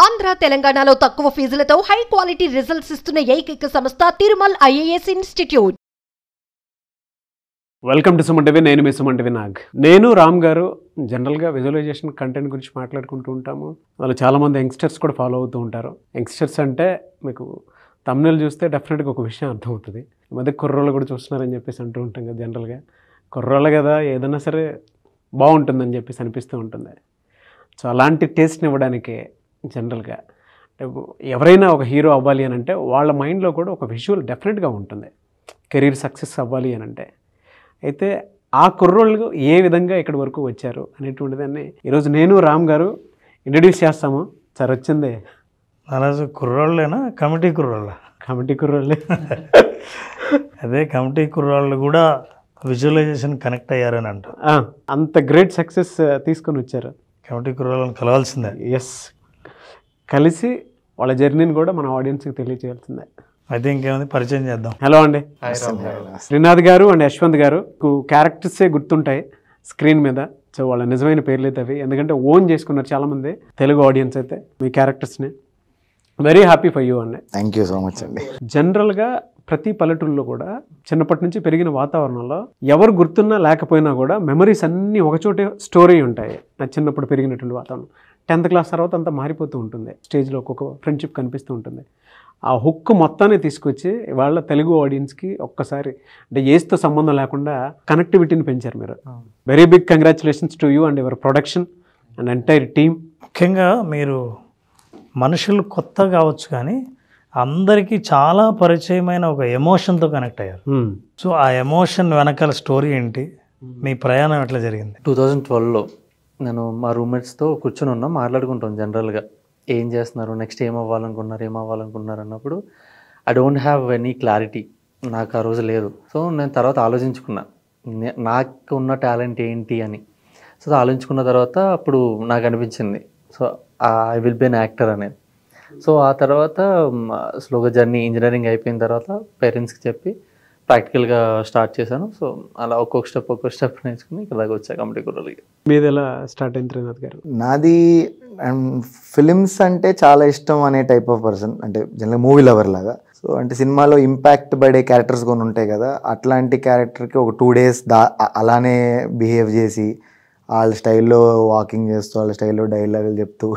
ఆంధ్ర తెలంగాణలో తక్కువ ఫీజులతో high quality results ఇస్తున్న ఏకైక సంస్థ Tirumal IAS institute. Welcome to Suman TV. నేను మీ సుమన్ టీవీ నాగ్. నేను రామ్ గారు జనరల్గా విజువలైజేషన్ కంటెంట్ గురించి మాట్లాడుకుంటూ ఉంటాము. వాళ్ళు చాలామంది యంగ్స్టర్స్ కూడా ఫాలో అవుతూ ఉంటారు. యంగ్స్టర్స్ అంటే మీకు తమ్నెల్ చూస్తే డెఫినెట్గా ఒక విషయం అర్థమవుతుంది. ఈ మధ్య కుర్రోళ్ళు కూడా చూస్తున్నారని చెప్పేసి అంటూ ఉంటాం కదా. జనరల్గా కుర్రోళ్ళు కదా, ఏదైనా సరే బాగుంటుందని చెప్పేసి అనిపిస్తూ ఉంటుంది. సో అలాంటి టేస్ట్ని ఇవ్వడానికి జనరల్గా ఎవరైనా ఒక హీరో అవ్వాలి అని అంటే వాళ్ళ మైండ్లో కూడా ఒక విజువల్ డెఫినెట్గా ఉంటుంది. కెరీర్ సక్సెస్ అవ్వాలి అని అంటే అయితే ఆ కుర్రోళ్ళు ఏ విధంగా ఇక్కడి వరకు వచ్చారు అనేటువంటి దాన్ని ఈరోజు నేను రామ్ గారు ఇంట్రడ్యూస్ చేస్తాము. సార్ వచ్చిందే అలాగే కుర్రాళ్ళేనా, కమిటీ కుర్రాళ్ళ? కమిటీ కుర్రోళ్ళే. అదే కమిటీ కుర్రాళ్ళు కూడా విజువలైజేషన్ కనెక్ట్ అయ్యారని అంట. అంత గ్రేట్ సక్సెస్ తీసుకొని వచ్చారు. కమిటీ కుర్రాళ్ళని కలవాల్సిందే. ఎస్, కలిసి వాళ్ళ జర్నీని కూడా మన ఆడియన్స్కి తెలియజేయాల్సిందే. అయితే ఇంకేముంది, పరిచయం చేద్దాం. హలో అండి, శ్రీనాథ్ గారు అండ్ యశ్వంత్ గారు. క్యారెక్టర్సే గుర్తుంటాయి స్క్రీన్ మీద. సో వాళ్ళ నిజమైన పేర్లు అయితే అవి, ఎందుకంటే ఓన్ చేసుకున్నారు చాలామంది తెలుగు ఆడియన్స్ అయితే మీ క్యారెక్టర్స్ని. వెరీ హ్యాపీ ఫర్ యూ అండి. థ్యాంక్ యూ సో మచ్ అండి. జనరల్గా ప్రతి పల్లెటూరులో కూడా చిన్నప్పటి నుంచి పెరిగిన వాతావరణంలో ఎవరు గుర్తున్నా లేకపోయినా కూడా మెమరీస్ అన్నీ ఒకచోటే స్టోరీ ఉంటాయి. నా చిన్నప్పుడు పెరిగినటువంటి వాతావరణం 10th క్లాస్ తర్వాత అంతా మారిపోతూ ఉంటుంది. స్టేజ్లో ఒక్కొక్క ఫ్రెండ్షిప్ కనిపిస్తూ ఉంటుంది. ఆ హుక్ మొత్తాన్ని తీసుకొచ్చి వాళ్ళ తెలుగు ఆడియన్స్కి ఒక్కసారి అంటే ఏజ్తో సంబంధం లేకుండా కనెక్టివిటీని పెంచారు మీరు. Very big congratulations to you and your production and entire team. ముఖ్యంగా మీరు మనుషులు కొత్త కావచ్చు కానీ అందరికీ చాలా పరిచయమైన ఒక ఎమోషన్తో కనెక్ట్ అయ్యారు. సో ఆ ఎమోషన్ వెనకాల స్టోరీ ఏంటి, మీ ప్రయాణం ఎట్లా జరిగింది? 2012లో నేను మా రూమ్మేట్స్తో కూర్చొని ఉన్నాం, మాట్లాడుకుంటాం జనరల్గా ఏం చేస్తున్నారు, నెక్స్ట్ ఏం అవ్వాలనుకుంటున్నారు అన్నప్పుడు I don't have any clarity. నాకు ఆ రోజు లేదు. సో నేను తర్వాత ఆలోచించుకున్నా నాకు ఉన్న టాలెంట్ ఏంటి అని. సో ఆలోచించుకున్న తర్వాత అప్పుడు నాకు అనిపించింది so I will be an actor అనేది. సో ఆ తర్వాత స్లోగా జర్నీ ఇంజనీరింగ్ అయిపోయిన తర్వాత పేరెంట్స్కి చెప్పి ప్రాక్టికల్గా స్టార్ట్ చేశాను. సో అలా ఒక్కొక్క స్టెప్ నేర్చుకుని ఇలాగ వచ్చా కమిటీ కుర్రాళ్ళకి. మీది ఎలా స్టార్ట్ అయింది శ్రీనాథ్ గారు? నాది ఫిలిమ్స్ అంటే చాలా ఇష్టం అనే టైప్ ఆఫ్ పర్సన్, అంటే జనరల్గా మూవీ లవర్ లాగా. సో అంటే సినిమాలో ఇంపాక్ట్ పడే క్యారెక్టర్స్ కొన్ని ఉంటాయి కదా, అట్లాంటి క్యారెక్టర్కి ఒక 2 days అలానే బిహేవ్ చేసి వాళ్ళ స్టైల్లో వాకింగ్ చేస్తూ వాళ్ళ స్టైల్లో డైలాగులు చెప్తూ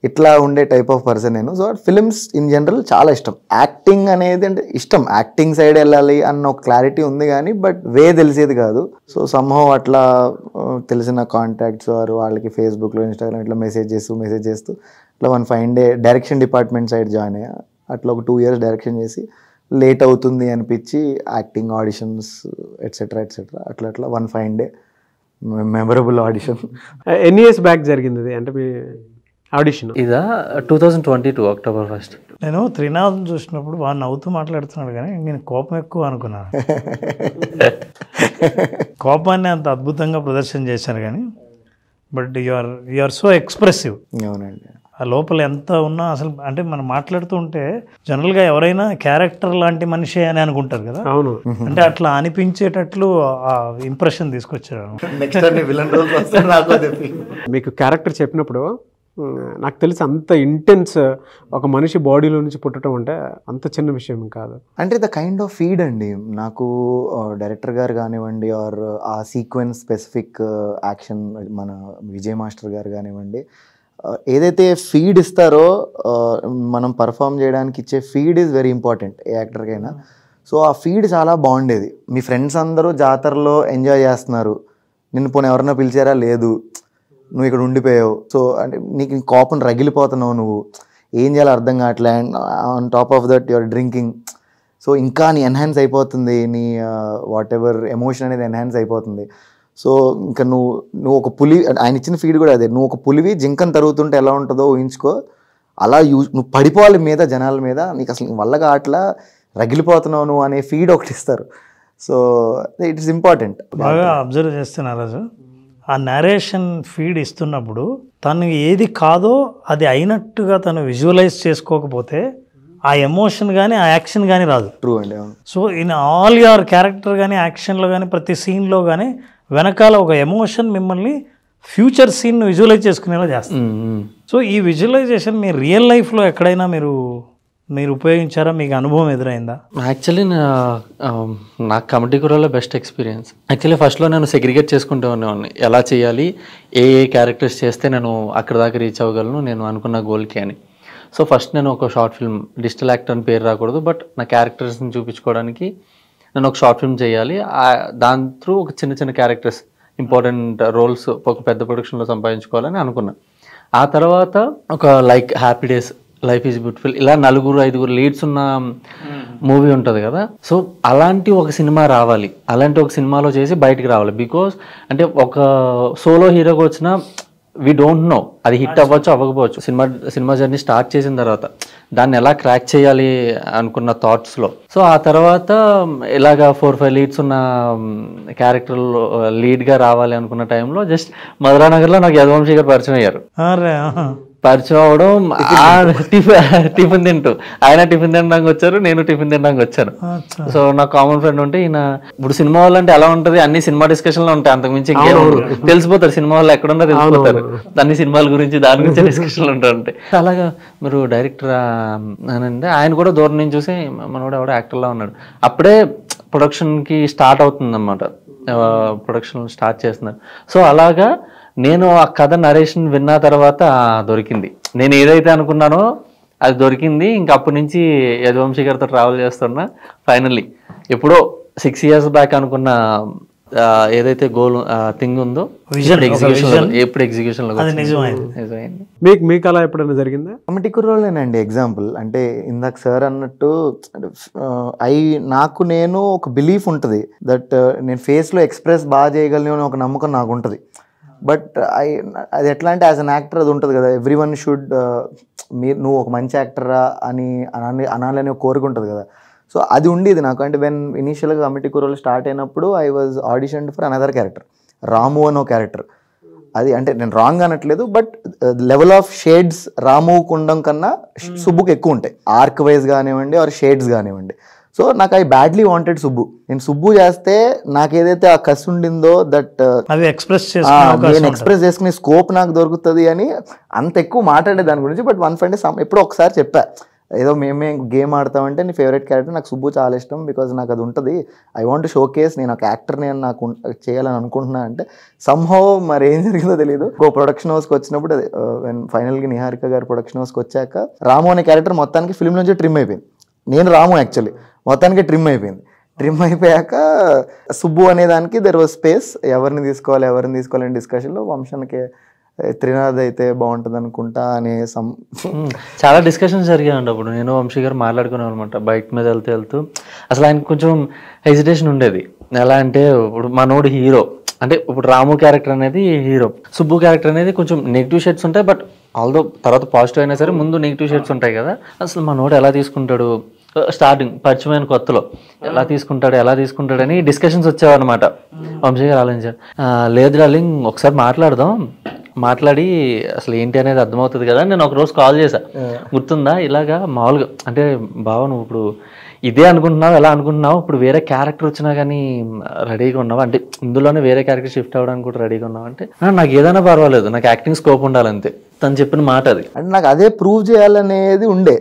ఇట్లా ఉండే టైప్ ఆఫ్ పర్సన్ నేను. సో ఫిలిమ్స్ ఇన్ జనరల్ చాలా ఇష్టం. యాక్టింగ్ అనేది అంటే ఇష్టం, యాక్టింగ్ సైడ్ వెళ్ళాలి అన్న ఒక క్లారిటీ ఉంది కానీ బట్ తెలిసేది కాదు. సో సమ్హౌ అట్లా తెలిసిన కాంటాక్ట్స్ వారు వాళ్ళకి ఫేస్బుక్లో ఇన్స్టాగ్రామ్ ఇట్లా మెసేజ్ చేస్తూ ఇట్లా one fine day direction department side join అయ్యా. అట్లా ఒక 2 years డైరెక్షన్ చేసి లేట్ అవుతుంది అనిపించి యాక్టింగ్ ఆడిషన్స్ ఎట్సెట్రా అట్లా one fine day memorable audition. ఎన్ని ఇయర్స్ బ్యాక్ జరిగింది ఇది, అంటే మీ ఆడిషన్? ఇదా 2022 October 1st. నేను త్రినాథ్ చూసినప్పుడు బాగా నవ్వుతూ మాట్లాడుతున్నాడు కానీ నేను కోపం ఎక్కువ అనుకున్నాను. కోపాన్ని అంత అద్భుతంగా ప్రదర్శన చేశారు కానీ but you are so expressive. అవునండి. ఆ లోపల ఎంత ఉన్నా అసలు అంటే మనం మాట్లాడుతూ ఉంటే జనరల్గా ఎవరైనా క్యారెక్టర్ లాంటి మనిషి అని అనుకుంటారు కదా. అవును, అంటే అట్లా అనిపించేటట్లు ఆ ఇంప్రెషన్ తీసుకొచ్చారు. మీకు క్యారెక్టర్ చెప్పినప్పుడు నాకు తెలిసి అంత ఇంటెన్స్ ఒక మనిషి బాడీలో నుంచి పుట్టడం అంటే అంత చిన్న విషయం కాదు. అంటే ద కైండ్ ఆఫ్ ఫీడ్ అండి. నాకు డైరెక్టర్ గారు కానివ్వండి ఆర్ ఆ సీక్వెన్స్ స్పెసిఫిక్ యాక్షన్ మన విజయ్ మాస్టర్ గారు కానివ్వండి, ఏదైతే ఫీడ్ ఇస్తారో మనం పర్ఫామ్ చేయడానికి ఇచ్చే feed is very important a యాక్టర్కైనా. సో ఆ ఫీడ్ చాలా బాగుండేది. మీ ఫ్రెండ్స్ అందరూ జాతరలో ఎంజాయ్ చేస్తున్నారు, నిన్ను పోనీ ఎవరన్నా పిలిచారా, లేదు, నువ్వు ఇక్కడ ఉండిపోయావు. సో అంటే నీకు కోపం రగిలిపోతున్నావు, నువ్వు ఏం చేయాలో అర్థం కావట్లే. And on top of that your drinking. So ఇంకా నీ ఎన్హాన్స్ అయిపోతుంది, నీ వాట్ ఎవర్ ఎమోషన్ అనేది ఎన్హాన్స్ అయిపోతుంది. సో ఇంకా నువ్వు ఒక పులి, ఆయన ఇచ్చిన ఫీడ్ కూడా అదే, నువ్వు ఒక పులివి జింకను తరుగుతుంటే ఎలా ఉంటుందో ఊహించుకో, అలా నువ్వు పడిపోవాలి మీద జనాల మీద, నీకు అసలు వల్లగా అట్లా రగిలిపోతున్నావు నువ్వు అనే ఫీడ్ ఒకటి ఇస్తారు. So it is important. బాగా అబ్జర్వ్ చేస్తున్నారు రాజు. ఆ నరేషన్ ఫీడ్ ఇస్తున్నప్పుడు తను ఏది కాదో అది అయినట్టుగా తను విజువలైజ్ చేసుకోకపోతే ఆ ఎమోషన్ కానీ ఆ యాక్షన్ కానీ రాదు. ట్రూ అండి. So in all your character కానీ యాక్షన్లో కానీ ప్రతి సీన్లో కానీ వెనకాల ఒక ఎమోషన్ మిమ్మల్ని ఫ్యూచర్ సీన్ విజువలైజ్ చేసుకునేలా చేస్తారు. సో ఈ విజువలైజేషన్ మీ రియల్ లైఫ్లో ఎక్కడైనా మీరు ఉపయోగించారా? మీకు అనుభవం ఎదురైందా? యాక్చువల్లీ నాకు కమిటీ కుర్రాలో బెస్ట్ ఎక్స్పీరియన్స్. యాక్చువల్లీ ఫస్ట్లో నేను సెగ్రిగేట్ చేసుకుంటూ ఉండేవాడిని, ఎలా చేయాలి, ఏ క్యారెక్టర్స్ చేస్తే నేను అక్కడ దాకా రీచ్ అవ్వగలను నేను అనుకున్న గోల్కి అని. సో ఫస్ట్ నేను ఒక షార్ట్ ఫిల్మ్, డిజిటల్ యాక్టర్ అని పేరు రాకూడదు, బట్ నా క్యారెక్టర్స్ని చూపించుకోవడానికి నేను ఒక షార్ట్ ఫిల్మ్ చేయాలి. దాని త్రూ ఒక చిన్న చిన్న క్యారెక్టర్స్, ఇంపార్టెంట్ రోల్స్ ఒక పెద్ద ప్రొడక్షన్లో సంపాదించుకోవాలని అనుకున్నాను. ఆ తర్వాత ఒక like happy days, life is beautiful, ఇలా 4-5 లీడ్స్ ఉన్న మూవీ ఉంటుంది కదా. సో అలాంటి ఒక సినిమా రావాలి, అలాంటి ఒక సినిమాలో చేసి బయటికి రావాలి. బికాస్ అంటే ఒక సోలో హీరోగా వచ్చిన వీ డోంట్ నో అది హిట్ అవ్వచ్చు అవ్వకపోవచ్చు. సినిమా జర్నీ స్టార్ట్ చేసిన తర్వాత దాన్ని ఎలా క్రాక్ చేయాలి అనుకున్న థాట్స్లో. సో ఆ తర్వాత ఇలాగా 4-5 లీడ్స్ ఉన్న క్యారెక్టర్లో లీడ్గా రావాలి అనుకున్న టైంలో జస్ట్ మధురానగర్లో నాకు యదువంశీ గారు పరిచయం అయ్యారు. పరిచయం అవడం, టిఫిన్ తింటూ, ఆయన టిఫిన్ తినడానికి వచ్చారు, నేను టిఫిన్ తినడానికి వచ్చాను. సో నా కామన్ ఫ్రెండ్ ఉంటే ఈయన, ఇప్పుడు సినిమా వాళ్ళు అంటే ఎలా ఉంటుంది, అన్ని సినిమా డిస్కషన్లో ఉంటాయి, అంతకుమించి తెలిసిపోతారు సినిమా వాళ్ళు ఎక్కడున్నా తెలిసిపోతారు, అన్ని సినిమాల గురించి దాని గురించి డిస్కషన్లు ఉంటాయంటే. అలాగా మీరు డైరెక్టర్ అంటే ఆయన కూడా దూరం నుంచి చూసి మనోడు ఎవడో యాక్టర్లా ఉన్నాడు. అప్పుడే ప్రొడక్షన్కి స్టార్ట్ అవుతుంది అన్నమాట, ప్రొడక్షన్ స్టార్ట్ చేస్తున్నారు. సో అలాగా నేను ఆ కథ నరేషన్ విన్న తర్వాత దొరికింది, నేను ఏదైతే అనుకున్నానో అది దొరికింది. ఇంక అప్పటి నుంచి యదువంశీ గారితో ట్రావెల్ చేస్తున్నా. ఫైనల్లీ ఎప్పుడో 6 years బ్యాక్ అనుకున్న ఏదైతే గోల్ థింగ్ ఉందో ఎప్పుడు ఎగ్జిక్యూషన్ లో నిజమైంది. మీకు అలా ఎప్పుడైనా జరిగిందా? కమిటీ కుర్రోళ్ళేనండి ఎగ్జాంపుల్. అంటే ఇందాక సార్ అన్నట్టు నేను ఒక బిలీఫ్ ఉంటుంది దట్ నేను ఫేస్లో ఎక్స్ప్రెస్ బాగా చేయగలను అని ఒక నమ్మకం నాకు ఉంటుంది. బట్ అది ఎట్లా అంటే యాజ్ అన్ యాక్టర్ అది ఉంటుంది కదా, ఎవ్రీ వన్ షుడ్ నువ్వు ఒక మంచి యాక్టరా అని అనాలని ఒక కోరిక ఉంటుంది కదా. సో అది ఉండేది నాకు. అంటే వెన్ ఇనీషియల్గా కమిటీ కుర్రోళ్ళు స్టార్ట్ అయినప్పుడు I was auditioned for another character, Ramu అని ఒక క్యారెక్టర్. అది అంటే నేను రాంగ్ అనట్లేదు, బట్ లెవెల్ ఆఫ్ షేడ్స్ రాముకు ఉండడం కన్నా సుబ్బుకి ఎక్కువ ఉంటాయి, ఆర్క్ వైజ్ కానివ్వండి ఆర్ షేడ్స్ కానివ్వండి. సో నాకు ఐ బ్యాడ్లీ వాంటెడ్ సుబ్బు. నేను సుబ్బు చేస్తే నాకు ఏదైతే ఆ కసి ఉండిందో దట్ నేను ఎక్స్ప్రెస్ చేసుకునే స్కోప్ నాకు దొరుకుతుంది అని అంత ఎక్కువ మాట్లాడే దాని గురించి. బట్ వన్ ఫ్రెండ్ ఎప్పుడో ఒకసారి చెప్పా, ఏదో మేమే గేమ్ ఆడతామంటే నీ ఫేవరెట్ క్యారెక్టర్ నాకు సుబ్బు చాలా ఇష్టం, బికాజ్ నాకు అది ఉంటుంది, ఐ వాంట్ షో కేస్ నేను ఒక యాక్టర్ని నాకు చేయాలని అనుకుంటున్నా అంటే సంహౌ మరి ఏం జరిగిందో తెలియదు. ఒక ప్రొడక్షన్ హౌస్కి వచ్చినప్పుడు ఫైనల్గా నిహారిక గారు ప్రొడక్షన్ హౌస్కి వచ్చాక రాము అనే క్యారెక్టర్ మొత్తానికి ఫిల్మ్ నుంచి ట్రిమ్ అయిపోయింది. నేను రాము యాక్చువల్లీ మొత్తానికి ట్రిమ్ అయిపోయింది. ట్రిమ్ అయిపోయాక సుబ్బు అనే దానికి దెర్ వాజ్ స్పేస్, ఎవరిని తీసుకోవాలని డిస్కషన్లో వంశానికి త్రినాథ్ అయితే బాగుంటుంది అనుకుంటా అనే చాలా డిస్కషన్స్ జరిగాయండి. అప్పుడు నేను వంశీ గారు మాట్లాడుకున్నాం అనమాట, బైక్ మీద వెళ్తూ అసలు ఆయన కొంచెం హెజిటేషన్ ఉండేది. ఎలా అంటే ఇప్పుడు మనోడు హీరో, అంటే ఇప్పుడు రాము క్యారెక్టర్ అనేది హీరో, సుబ్బు క్యారెక్టర్ అనేది కొంచెం నెగిటివ్ షేడ్స్ ఉంటాయి, బట్ ఆల్దో తర్వాత పాజిటివ్ అయినా సరే ముందు నెగిటివ్ షేడ్స్ ఉంటాయి కదా. అసలు మనోడు ఎలా తీసుకుంటాడు, స్టార్టింగ్ పరిచయమైన కొత్తలో ఎలా తీసుకుంటాడని డిస్కషన్స్ వచ్చావన్నమాట. వంశీ గారు ఆలోచించారు, లేదు డార్లింగ్ ఒకసారి మాట్లాడి అసలు ఏంటి అనేది అర్థమవుతుంది కదా. నేను ఒకరోజు కాల్ చేశా, గుర్తుందా, ఇలాగా మామూలుగా అంటే బావ నువ్వు ఇప్పుడు ఇదే అనుకుంటున్నావు, ఎలా అనుకుంటున్నావు, ఇప్పుడు వేరే క్యారెక్టర్ వచ్చినా కానీ రెడీగా ఉన్నావు, అంటే ఇందులోనే వేరే క్యారెక్టర్ షిఫ్ట్ అవ్వడానికి కూడా రెడీగా ఉన్నావు అంటే నాకు ఏదైనా పర్వాలేదు, నాకు యాక్టింగ్ స్కోప్ ఉండాలంతే. తను చెప్పిన మాట అది. అంటే నాకు అదే ప్రూవ్ చేయాలనేది ఉండే.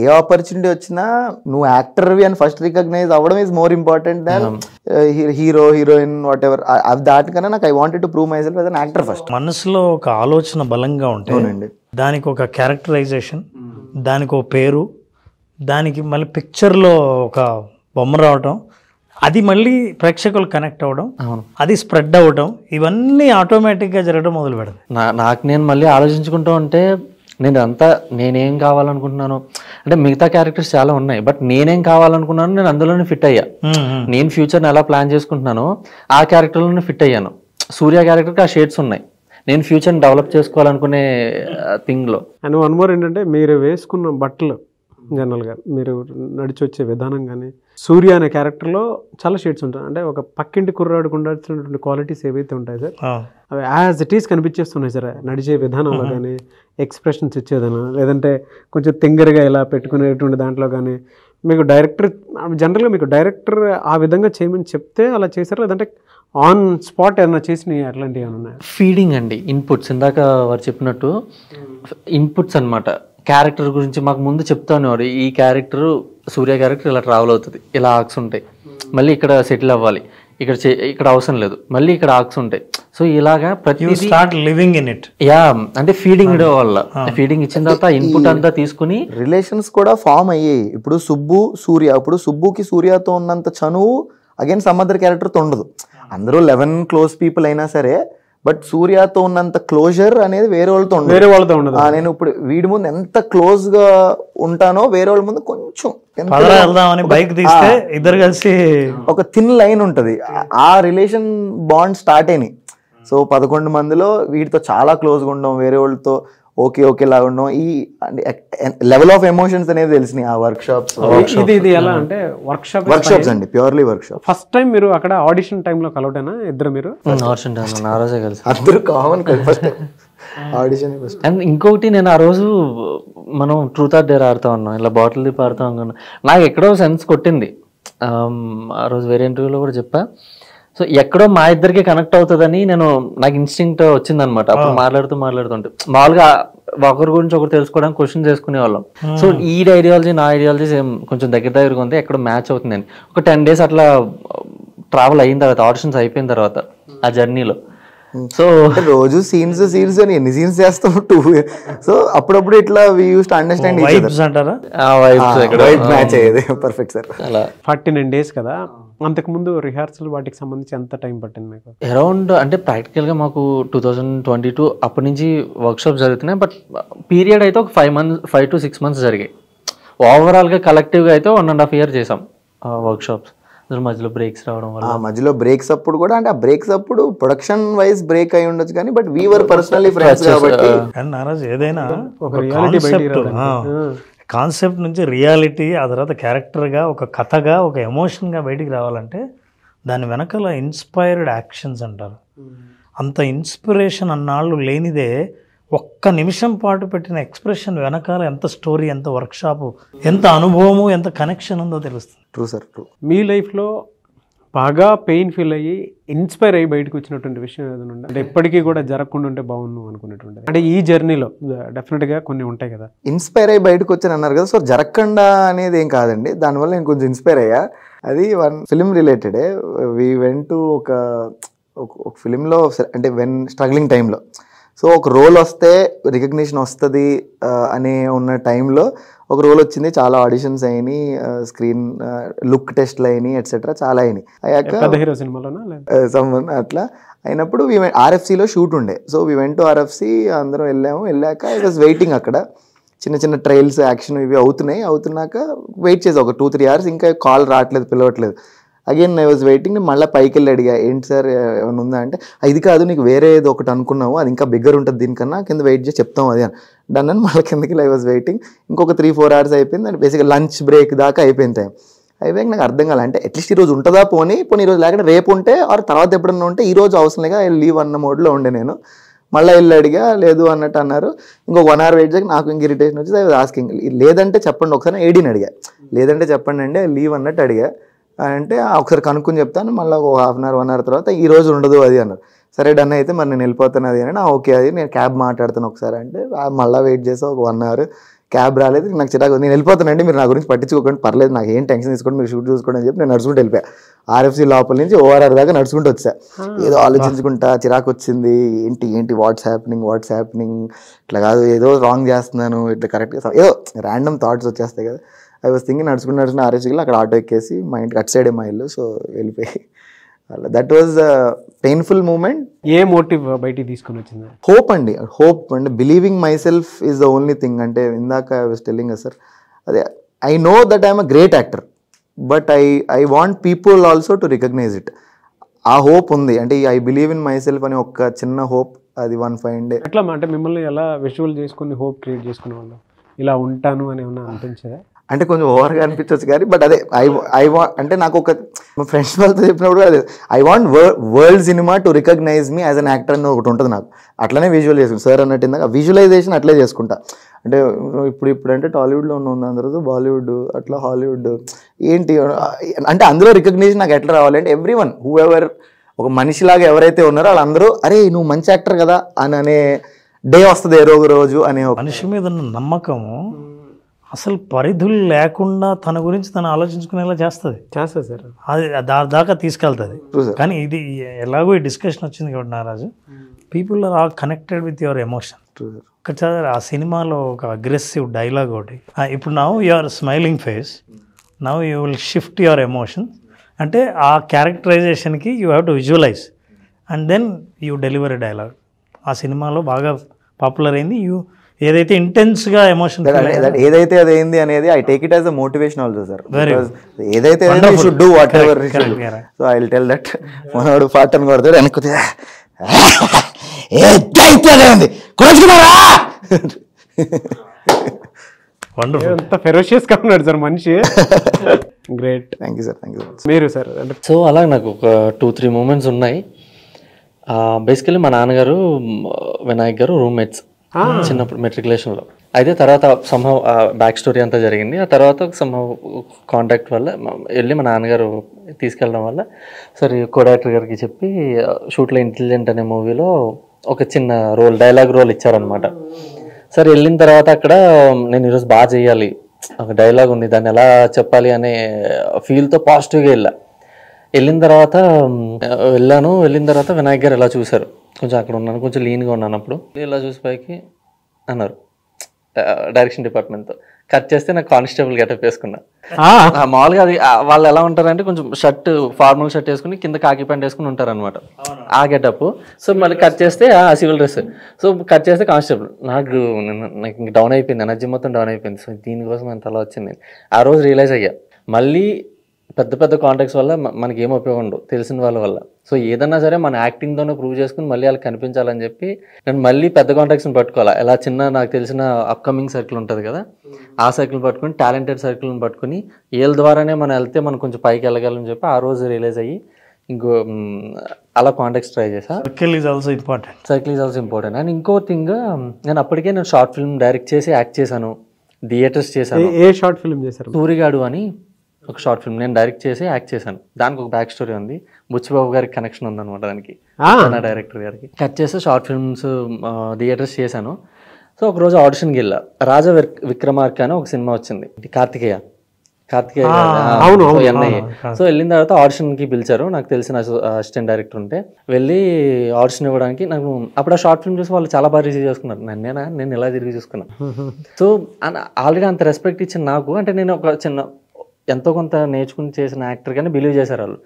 ఏ ఆపర్చునిటీ వచ్చినా నువ్వు యాక్టర్వి అని ఫస్ట్ రికగ్నైజ్ అవ్వడం is more important than hero heroine what ever. దానికన్నా నాకు I wanted to prove my self as an actor first. మనసులో ఒక ఆలోచన బలంగా ఉంటుంది, దానికి ఒక క్యారెక్టరైజేషన్, దానికి ఒక పేరు, దానికి మళ్ళీ పిక్చర్లో ఒక బొమ్మ రావటం, అది మళ్ళీ ప్రేక్షకులు కనెక్ట్ అవ్వడం, అది స్ప్రెడ్ అవ్వడం, ఇవన్నీ ఆటోమేటిక్గా జరగడం మొదలు పెడతాయి. నాకు నేను మళ్ళీ ఆలోచించుకుంటూ ఉంటే నేనేం కావాలనుకుంటున్నాను అంటే మిగతా క్యారెక్టర్స్ చాలా ఉన్నాయి, బట్ నేనేం కావాలనుకున్నాను నేను అందులోనే ఫిట్ అయ్యా. నేను ఫ్యూచర్ని ఎలా ప్లాన్ చేసుకుంటున్నానో ఆ క్యారెక్టర్లోనే ఫిట్ అయ్యాను. సూర్య క్యారెక్టర్కి ఆ షేడ్స్ ఉన్నాయి, నేను ఫ్యూచర్ని డెవలప్ చేసుకోవాలనుకునే థింగ్లో. అండ్ వన్ మోర్ ఏంటంటే మీరు వేసుకున్న బట్టలు జనరల్గా మీరు నడిచి వచ్చే విధానం కానీ సూర్య అనే క్యారెక్టర్లో చాలా షేడ్స్ ఉంటాయి. అంటే ఒక పక్కింటి కుర్రాడికి ఉండాల్సినటువంటి క్వాలిటీస్ ఏవైతే ఉంటాయి సార్ అవి యాజ్ ఇట్ ఈస్ కనిపించేస్తున్నాయి సార్. నడిచే విధానంలో కానీ, ఎక్స్ప్రెషన్స్ ఇచ్చేదన, లేదంటే కొంచెం తింగరగా ఇలా పెట్టుకునేటువంటి దాంట్లో కానీ మీకు డైరెక్టర్ జనరల్గా మీకు డైరెక్టర్ ఆ విధంగా చేయమని చెప్తే అలా చేశారు, లేదంటే ఆన్ స్పాట్ ఏమైనా చేసినవి అట్లాంటివి ఏమైనా ఉన్నాయా? ఫీడింగ్ అండి, ఇన్పుట్స్. ఇందాక వారు చెప్పినట్టు ఇన్పుట్స్ అన్నమాట. క్యారెక్టర్ గురించి మాకు ముందు చెప్తాను, ఈ క్యారెక్టర్ సూర్య క్యారెక్టర్ ఇలా ట్రావెల్ అవుతుంది, ఇలా ఆర్క్స్ ఉంటాయి, మళ్ళీ ఇక్కడ సెటిల్ అవ్వాలి, ఇక్కడ అవసరం లేదు, మళ్ళీ ఇక్కడ ఆర్క్స్ ఉంటాయి. సో ఇలాగా ప్రతి start living in it. Yeah, అంటే ఫీడింగ్ వల్ల ఫీడింగ్ ఇచ్చిన తర్వాత ఇన్పుట్ అంతా తీసుకుని రిలేషన్స్ కూడా ఫామ్ అయ్యాయి. ఇప్పుడు సుబ్బు సూర్య, ఇప్పుడు సుబ్బుకి సూర్యతో ఉన్నంత చనువు అగైన్ సమ్ అదర్ క్యారెక్టర్తో ఉండదు. అందరూ 11 క్లోజ్ పీపుల్ అయినా సరే, బట్ సూర్యతో ఉన్నంత క్లోజర్ అనేది వేరే వాళ్ళతో ఉండదు. నేను ఇప్పుడు వీడి ముందు ఎంత క్లోజ్ గా ఉంటానో వేరే వాళ్ళ ముందు కొంచెం బైక్ తీస్తే ఇద్దరు కలిసి ఒక థిన్ లైన్ ఉంటది. ఆ రిలేషన్ బాండ్ స్టార్ట్ అయినాయి. సో 11 మందిలో వీటితో చాలా క్లోజ్గా ఉండడం, వేరే వాళ్ళతో ఓకే లాగా ఉండడం, ఈ లెవెల్ ఆఫ్ ఎమోషన్స్ అనేది తెలిసినాయి ఆ వర్క్షాప్స్. ఇది ఎలా అంటే వర్క్షాప్స్ అండి, ప్యూర్లీ వర్క్షాప్. ఫస్ట్ టైం మీరు అక్కడ ఆడిషన్ టైంలో కలవటేనా ఇద్దరు? మీరు అందరూ కామన్ ఫస్ట్ ఆడిషన్. అండ్ ఇంకొకటి, నేను ఆ రోజు మనం ట్రూత్ ఆర్ డేర్ ఆడుతా ఉన్నాం, ఇలా బాటిల్ దిప్పి ఆడుతా ఉన్నాను. నాకు ఎక్కడో సెన్స్ కొట్టింది, ఆ రోజు వేరే ఇంటర్వ్యూలో కూడా చెప్పా. సో ఎక్కడో మా ఇద్దరికి కనెక్ట్ అవుతుందని నాకు ఇన్స్టింక్ట్ వచ్చిందనమాట. అప్పుడు మాట్లాడుతుంటే మామూలుగా ఒకరి గురించి ఒకరు తెలుసుకోవడానికి క్వశ్చన్ చేసుకునే వాళ్ళం. సో ఈ ఐడియాలజీ నా ఐడియాలజీ సేమ్ కొంచెం దగ్గరగా ఉంది, ఎక్కడో మ్యాచ్ అవుతుందని. ఒక 10 days అట్లా ట్రావెల్ అయిన తర్వాత, ఆడిషన్స్ అయిపోయిన తర్వాత ఆ జర్నీలో, సో రోజు సీన్స్ అని ఎన్ని సీన్స్ చేస్తాం 2 years. సో అప్పుడప్పుడు ఇట్లా వి యూస్ టు అండర్స్టాండ్ వైబ్స్ అంటారా, వైబ్ మ్యాచ్ అయ్యేది. Perfect sir. అలా 49 days కదా, అంతకుముందు రిహార్సల్ వాటికి సంబంధించి ఎంత టైం పట్టింది మీకు? అరౌండ్ అంటే ప్రాక్టికల్గా మాకు 2022 అప్పటి నుంచి వర్క్షాప్స్ జరుగుతున్నాయి. బట్ పీరియడ్ అయితే ఒక 5 to 6 months జరిగాయి. ఓవరాల్గా కలెక్టివ్గా అయితే 1.5 year చేసాం వర్క్షాప్స్. మధ్యలో బ్రేక్స్ రావడం వల్ల, మధ్యలో బ్రేక్స్ అప్పుడు కూడా, అంటే ఆ బ్రేక్స్ అప్పుడు ప్రొడక్షన్ వైజ్ బ్రేక్ అయి ఉండొచ్చు కానీ, but we were personally friends కాబట్టి. ఏదైనా ఒక కాన్సెప్ట్ నుంచి రియాలిటీ, ఆ తర్వాత క్యారెక్టర్గా, ఒక కథగా, ఒక ఎమోషన్గా బయటికి రావాలంటే దాని వెనకాల ఇన్స్పైర్డ్ యాక్షన్స్ అంటారు. అంత ఇన్స్పిరేషన్ అన్నాళ్ళు లేనిదే ఒక్క నిమిషం పాటు పెట్టిన ఎక్స్ప్రెషన్ వెనకాల ఎంత స్టోరీ, ఎంత వర్క్షాపు, ఎంత అనుభవము, ఎంత కనెక్షన్ ఉందో తెలుస్తుంది. True sir, true. మీ లైఫ్లో బాగా పెయిన్ ఫీల్ అయ్యి ఇన్స్పైర్ అయ్యి బయటకు వచ్చినటువంటి విషయం ఏదైనా ఉండే, అంటే ఎప్పటికీ కూడా జరగకుండా ఉంటే బాగుండు అనుకునేటువంటి, అంటే ఈ జర్నీలో డెఫినెట్గా కొన్ని ఉంటాయి కదా. ఇన్స్పైర్ అయ్యి బయటకు వచ్చాను అన్నారు కదా, సో జరగకుండా అనేది ఏం కాదండి. దానివల్ల నేను కొంచెం ఇన్స్పైర్ అయ్యా. అది వన్ ఫిలిం రిలేటెడే. వీ వెంట్ టు ఒక ఫిలింలో, అంటే వెన్ స్ట్రగ్లింగ్ టైంలో, సో ఒక రోల్ వస్తే రికగ్నిషన్ వస్తుంది అనే ఉన్న టైంలో ఒక రోల్ వచ్చింది. చాలా ఆడిషన్స్ అయినాయి, స్క్రీన్ లుక్ టెస్ట్లు అయినాయి, ఎట్సెట్రా చాలా అయినాయి. అయ్యాక సమ్మన్ అట్లా అయినప్పుడు ఆర్ఎఫ్సీలో షూట్ ఉండే. So we went to RFC, అందరం వెళ్ళాక ఐ వాజ్ వెయిటింగ్. అక్కడ చిన్న ట్రైల్స్, యాక్షన్ ఇవి అవుతున్నాక వెయిట్ చేసా ఒక 2-3 hours. ఇంకా కాల్ రావట్లేదు, పిలవట్లేదు. Again I was waiting. మళ్ళీ పైకి వెళ్ళి అడిగా, ఏంటి సార్ ఏమైనా ఉందా అంటే, ఇది కాదు, నీకు వేరే ఏదో ఒకటి అనుకున్నావు, అది ఇంకా బిగ్గర్ ఉంటుంది దీనికన్నా, కింద వెయిట్ చేసి చెప్తాం అది అని. డన్ అని మళ్ళీ కిందకి ఐ వాజ్ వెయిటింగ్. ఇంకొక 3-4 hours అయిపోయింది. అండ్ బేసిక్గా లంచ్ బ్రేక్ దాకా అయిపోయింది టైం. అయిపోయాక నాకు అర్థం కాలే, అంటే అట్లీస్ట్ ఈరోజు ఉంటుందా, పోనీ ఈరోజు లేకుండా రేపు ఉంటే, ఆర్ తర్వాత ఎప్పుడన్నా ఉంటే, ఈ రోజు అవసరం లేక లీవ్ అన్న మోడ్లో ఉండే నేను. మళ్ళీ వెళ్ళి అడిగా, లేదు అన్నట్టు అన్నారు. ఇంకొక 1 hour వెయిట్ చేసి నాకు ఇంక ఇరిటేషన్ వచ్చి ఐ వాజ్ ఆస్కింగ్, లేదంటే చెప్పండి ఒకసారి. ఏడీని అడిగా, లేదంటే చెప్పండి అండి, లీవ్ అన్నట్టు అడిగా. అంటే ఒకసారి కనుక్కొని చెప్తాను, మళ్ళీ ఒక 1/2 hour 1 hour తర్వాత ఈ రోజు ఉండదు అది అన్నారు. సరే డన్ అయితే మరి నేను వెళ్ళిపోతాను అది అని. ఓకే, అది నేను క్యాబ్ మాట్లాడుతాను ఒకసారి అంటే, మళ్ళీ వెయిట్ చేసా ఒక 1 hour. క్యాబ్ రాలేదు. నాకు చిరాకు, నేను వెళ్ళిపోతానండి, మీరు నా గురించి పట్టించుకోకండి, పర్లేదు, నాకు ఏం టెన్షన్ తీసుకోండి, మీరు షూట్ చూసుకోండి అని చెప్పి నేను నడుచుకుంటూ వెళ్ళిపోయా. ఆర్ఎఫ్సీ లోపల నుంచి ఓఆర్ఆర్ దాకా నడుచుకుంటూ వచ్చా. ఏదో ఆలోచించుకుంటా, చిరాకు వచ్చింది, ఏంటి వాట్స్ హ్యాపెనింగ్, ఇట్లా కాదు, ఏదో రాంగ్ చేస్తున్నాను, ఇట్లా కరెక్ట్గా ఏదో ర్యాండమ్ థాట్స్ వచ్చేస్తాయి కదా. ఐ వాజ్ థింకింగ్, నడుచుకున్న ఆర్ఎస్సీలో అక్కడ ఆటో ఎక్కేసి, మా ఇంటికి అటు సైడే మా ఇల్లు, సో వెళ్ళిపోయి. That was painful moment. ఏ మోటివ్ బయటికి తీసుకొని వచ్చింది? Hope and believing myself is the only thing. అంటే ఇందాక ఐ వాజ్ టెల్లింగ్ సార్, అదే I know that I'm a great actor, but I want people also to recognize it. ఆ hope ఉంది, అంటే I believe in myself అని ఒక చిన్న hope, అది 1 fine day. ఎట్లా అంటే మిమ్మల్ని ఎలా విజువల్ చేసుకుని హోప్ క్రియేట్ చేసుకునే వాళ్ళు, ఇలా ఉంటాను అని ఏమన్నా అనిపించదా? అంటే కొంచెం ఓవర్గా అనిపించవచ్చు కానీ, బట్ అదే ఐ వాంట్, అంటే నాకు ఒక మా ఫ్రెండ్స్ వాళ్ళతో చెప్పినప్పుడు అదే, I want world cinema to recognise me as an actor అని ఒకటి ఉంటుంది నాకు. అట్లనే విజువల్ చేసుకుంటా సార్ అన్నట్టు. ఇందాక విజువలైజేషన్ అట్లే చేసుకుంటా. అంటే ఇప్పుడు అంటే టాలీవుడ్లో ఉన్న అందరూ బాలీవుడ్, అట్లా హాలీవుడ్ ఏంటి అంటే అందులో రికగ్నిషన్ నాకు ఎట్లా రావాలంటే, ఎవ్రీ వన్ హూ ఎవర్ ఒక మనిషిలాగా ఎవరైతే ఉన్నారో వాళ్ళందరూ అరే నువ్వు మంచి యాక్టర్ కదా అని అనే డే వస్తుంది ఏదో ఒక రోజు అనే మనిషి మీద ఉన్న నమ్మకము అసలు పరిధులు లేకుండా తన గురించి తను ఆలోచించుకునేలా చేస్తుంది సార్. అది దాకా తీసుకెళ్తుంది. కానీ ఇది ఎలాగో ఈ డిస్కషన్ వచ్చింది కాబట్టి నారాజు, people are all connected with your emotion. ఒకసారి ఆ సినిమాలో ఒక అగ్రెసివ్ డైలాగ్ ఒకటి, ఇప్పుడు now your smiling face, now you will shift your emotion అంటే ఆ క్యారెక్టరైజేషన్కి you have to visualise and then you deliver a dialogue. ఆ సినిమాలో బాగా పాపులర్ అయింది. ఏదైతే ఇంటెన్స్గా ఎమోషన్ ఏదైతే అది ఏంది అనేది I take it as a motivation also sir. ఏదైతే you should do whatever. So I will tell that మనోడు పాటను కొడతాడు వెనక్కి ఎంత ఫెరోషియస్ గా ఉన్నాడు సార్ మనిషి. Great. Thank you sir. Thank you. మీరు సార్ అంటే సో అలా నాకు ఒక 2-3 మూమెంట్స్ ఉన్నాయి. బేసికలీ మా నాన్నగారు వినాయక్ గారు రూమ్మేట్స్ చిన్నప్పుడు మెట్రికులేషన్లో. అయితే తర్వాత సంహవ్ బ్యాక్ స్టోరీ అంతా జరిగింది. ఆ తర్వాత సంహవ్ కాంటాక్ట్ వల్ల వెళ్ళి మా నాన్నగారు తీసుకెళ్ళడం వల్ల సరే కో-డైరెక్టర్ గారికి చెప్పి షూట్లో ఇంటెలిజెంట్ అనే మూవీలో ఒక చిన్న రోల్, డైలాగ్ రోల్ ఇచ్చారనమాట. సరే వెళ్ళిన తర్వాత అక్కడ నేను ఈరోజు బాగా చేయాలి, ఒక డైలాగ్ ఉంది, దాన్ని ఎలా చెప్పాలి అనే ఫీల్తో పాజిటివ్గా వెళ్ళిన తర్వాత వెళ్ళిన తర్వాత వినాయక్ గారు ఎలా చూశారు, కొంచెం అక్కడ ఉన్నాను, కొంచెం లీన్గా ఉన్నాను. అప్పుడు ఇలా చూసి పైకి అన్నారు డైరెక్షన్ డిపార్ట్మెంట్తో, కట్ చేస్తే నాకు కానిస్టేబుల్ గెటప్ వేసుకున్నా. మామూలుగా అది వాళ్ళు ఎలా ఉంటారంటే కొంచెం షర్ట్, ఫార్మల్ షర్ట్ వేసుకుని కింద కాకి ప్యాంట్ వేసుకుని ఉంటారు అనమాట, ఆ గెటప్. సో మళ్ళీ కట్ చేస్తే సివిల్ డ్రెస్, సో కట్ చేస్తే కానిస్టేబుల్. నాకు డౌన్ అయిపోయింది, ఎనర్జీ మొత్తం డౌన్ అయిపోయింది. సో దీనికోసం అంత అలా వచ్చింది. ఆ రోజు రియలైజ్ అయ్యా, మళ్ళీ పెద్ద పెద్ద కాంటాక్ట్స్ వల్ల మనకి ఏం ఉపయోగం ఉండవు తెలిసిన వాళ్ళ వల్ల. సో ఏదన్నా సరే మన యాక్టింగ్తోనే ప్రూవ్ చేసుకుని మళ్ళీ వాళ్ళకి కనిపించాలని చెప్పి నేను మళ్ళీ పెద్ద కాంటాక్ట్స్ని పట్టుకోవాలి. ఎలా చిన్న నాకు తెలిసిన అప్కమింగ్ సర్కిల్ ఉంటుంది కదా, ఆ సర్కిల్ పట్టుకుని, టాలెంటెడ్ సర్కిల్ని పట్టుకుని వీళ్ళ ద్వారానే మనం వెళ్తే మనం కొంచెం పైకి వెళ్ళగలని చెప్పి ఆ రోజు రియలైజ్ అయ్యి ఇంకో అలా కాంటాక్ట్స్ ట్రై చేసా. Circle is also important. And ఇంకో థింగ్, నేను అప్పటికే నేను షార్ట్ ఫిల్మ్ డైరెక్ట్ చేసి యాక్ట్ చేశాను, థియేటర్స్ చేశాను. ఏ షార్ట్ ఫిల్మ్ చేశారు? సూరిగాడు అని ఒక షార్ట్ ఫిల్మ్ నేను డైరెక్ట్ చేసి యాక్ట్ చేశాను. దానికి ఒక బ్యాక్ స్టోరీ ఉంది, బుచ్చిబాబు గారికి కనెక్షన్ ఉందన్నమాట దానికి, నా డైరెక్టర్ గారికి. కట్ చేసి షార్ట్ ఫిల్మ్స్ థియేటర్స్ చేశాను. సో ఒక రోజు ఆడిషన్కి వెళ్ళా. రాజా విక్రమార్క అని ఒక సినిమా వచ్చింది, కార్తికేయ ఎన్ఐఏ. సో వెళ్ళిన తర్వాత ఆడిషన్కి పిలిచారు, నాకు తెలిసిన అసిస్టెంట్ డైరెక్టర్ ఉంటే వెళ్ళి ఆడిషన్ ఇవ్వడానికి. నాకు అప్పుడు ఆ షార్ట్ ఫిల్మ్ చూసి వాళ్ళు చాలా బాగా రిసీవ్ చేసుకున్నారు. నేను ఇలా తిరిగి చూసుకున్నాను. సో ఆల్రెడీ అంత రెస్పెక్ట్ ఇచ్చిన నాకు, అంటే నేను ఒక చిన్న ఎంతో కొంత నేర్చుకుని చేసిన యాక్టర్ కానీ బిలీవ్ చేశారు వాళ్ళు.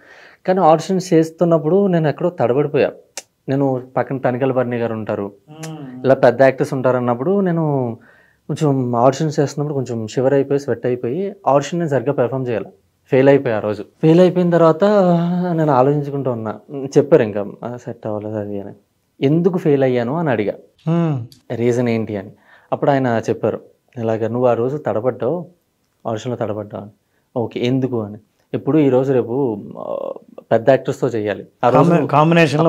కానీ ఆడిషన్స్ చేస్తున్నప్పుడు నేను ఎక్కడో తడబడిపోయా. నేను పక్కన తనికల బర్ణి గారు ఉంటారు, ఇలా పెద్ద యాక్టర్స్ ఉంటారు అన్నప్పుడు నేను కొంచెం ఆడిషన్స్ చేస్తున్నప్పుడు కొంచెం షివర్ అయిపోయి స్వెట్ అయిపోయి ఆడిషన్ నేను సరిగ్గా పెర్ఫామ్ చేయాలి. ఫెయిల్ అయిపోయా. ఆ రోజు ఫెయిల్ అయిపోయిన తర్వాత నేను ఆలోచించుకుంటూ ఉన్నా. చెప్పారు ఇంకా సెట్ అవ్వలేదు అది అని. ఎందుకు ఫెయిల్ అయ్యాను అని అడిగా, రీజన్ ఏంటి అని. అప్పుడు ఆయన చెప్పారు, ఇలాగ నువ్వు ఆ రోజు తడబడ్డావు, ఆడిషన్లో తడబడ్డావు అని. ఓకే, ఎందుకు అని. ఇప్పుడు ఈరోజు రేపు పెద్ద యాక్టర్స్తో చేయాలి, ఆ రోజు కాంబినేషన్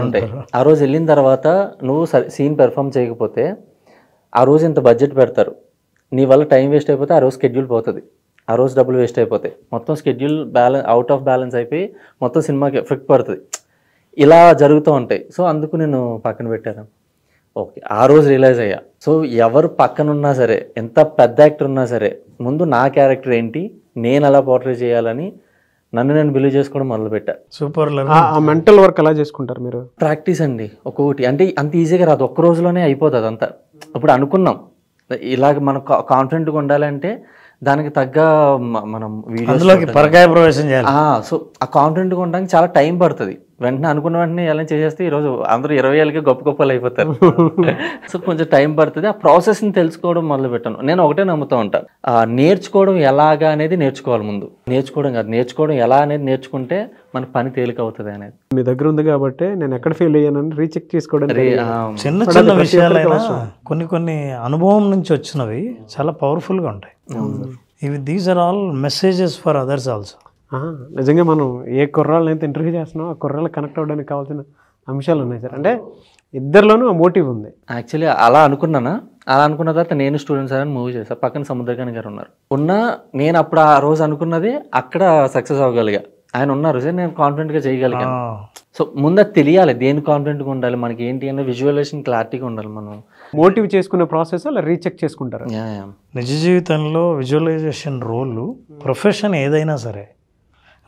ఉంటాయి. ఆ రోజు వెళ్ళిన తర్వాత నువ్వు సీన్ పెర్ఫామ్ చేయకపోతే ఆ రోజు ఇంత బడ్జెట్ పెడతారు, నీ వల్ల టైం వేస్ట్ అయిపోతే ఆ రోజు స్కెడ్యూల్ పోతుంది, ఆ రోజు డబ్బులు వేస్ట్ అయిపోతాయి, మొత్తం స్కెడ్యూల్ అవుట్ ఆఫ్ బ్యాలెన్స్ అయిపోయి మొత్తం సినిమాకి ఎఫెక్ట్ పడుతుంది. ఇలా జరుగుతూ ఉంటాయి. సో అందుకు నేను పక్కన పెట్టాను. ఓకే, ఆ రోజు రియలైజ్ అయ్యా. సో ఎవరు పక్కన ఉన్నా సరే, ఎంత పెద్ద యాక్టర్ ఉన్నా సరే, ముందు నా క్యారెక్టర్ ఏంటి, నేను ఎలా పోర్ట్రే చేయాలని నన్ను నేను బిలీవ్ చేసుకోవడం మొదలుపెట్టా. సూపర్. మెంటల్ వర్క్ ఎలా చేసుకుంటారు మీరు? ప్రాక్టీస్ అండి. ఒక్కొక్కటి అంటే అంత ఈజీగా రాదు, ఒక్క రోజులోనే అయిపోతుంది అంతా. ఇప్పుడు అనుకున్నాం ఇలాగ మనం కాన్ఫిడెంట్గా ఉండాలంటే దానికి తగ్గ మనం వీడియోలోకి పరకాయ ప్రవేశం చేయాలి. సో ఆ కాన్ఫిడెంట్గా ఉండడానికి చాలా టైం పడుతుంది. వెంటనే అనుకున్న వెంటనే ఎలా చేసేస్తే ఈరోజు అందరూ 20 ఏళ్ళకి గొప్ప గొప్పలు అయిపోతారు. సో కొంచెం టైం పడుతుంది. ఆ ప్రాసెస్ని తెలుసుకోవడం మొదలు పెట్టాను. నేను ఒకటే నమ్ముతూ ఉంటాను, నేర్చుకోవడం ఎలాగా అనేది నేర్చుకోవాలి ముందు. నేర్చుకోవడం కాదు, నేర్చుకోవడం ఎలా అనేది నేర్చుకుంటే మన పని తేలిక అవుతుంది అనేది. మీ దగ్గర ఉంది కాబట్టి నేను ఎక్కడ ఫెయిల్ అయ్యానని రీచెక్ చేసుకోవడం. చిన్న చిన్న విషయాలైనా కొన్ని అనుభవం నుంచి వచ్చినవి చాలా పవర్ఫుల్గా ఉంటాయి. ఇవి these are all messages for others also. నిజంగా మనం ఏ కుర్రాళ్ళని అయితే ఇంటర్వ్యూ చేస్తున్నాం, ఆ కుర్రాళ్ళు కనెక్ట్ అవ్వడానికి కావాల్సిన అంశాలు ఉన్నాయి సార్. అంటే ఇద్దరిలోనూ ఆ మోటివ్ ఉంది. యాక్చువల్లీ అలా అనుకున్నానా, అలా అనుకున్న తర్వాత నేను స్టూడెంట్స్ అని మూవీ చేశాను. పక్కన సముద్రకాని గారు ఉన్నారు. నేను అప్పుడు ఆ రోజు అనుకున్నది అక్కడ సక్సెస్ అవ్వగలిగా. ఆయన ఉన్నారు సార్, నేను కాన్ఫిడెంట్గా చేయగలిగాను. సో ముందు అది తెలియాలి, దేని కాన్ఫిడెంట్గా ఉండాలి, మనకి ఏంటి అనే విజువలైజేషన్ క్లారిటీగా ఉండాలి. మనం మోటివ్ చేసుకునే ప్రాసెస్ అలా రీచెక్ చేసుకుంటారు. నిజ జీవితంలో విజువలైజేషన్ రోల్, ప్రొఫెషన్ ఏదైనా సరే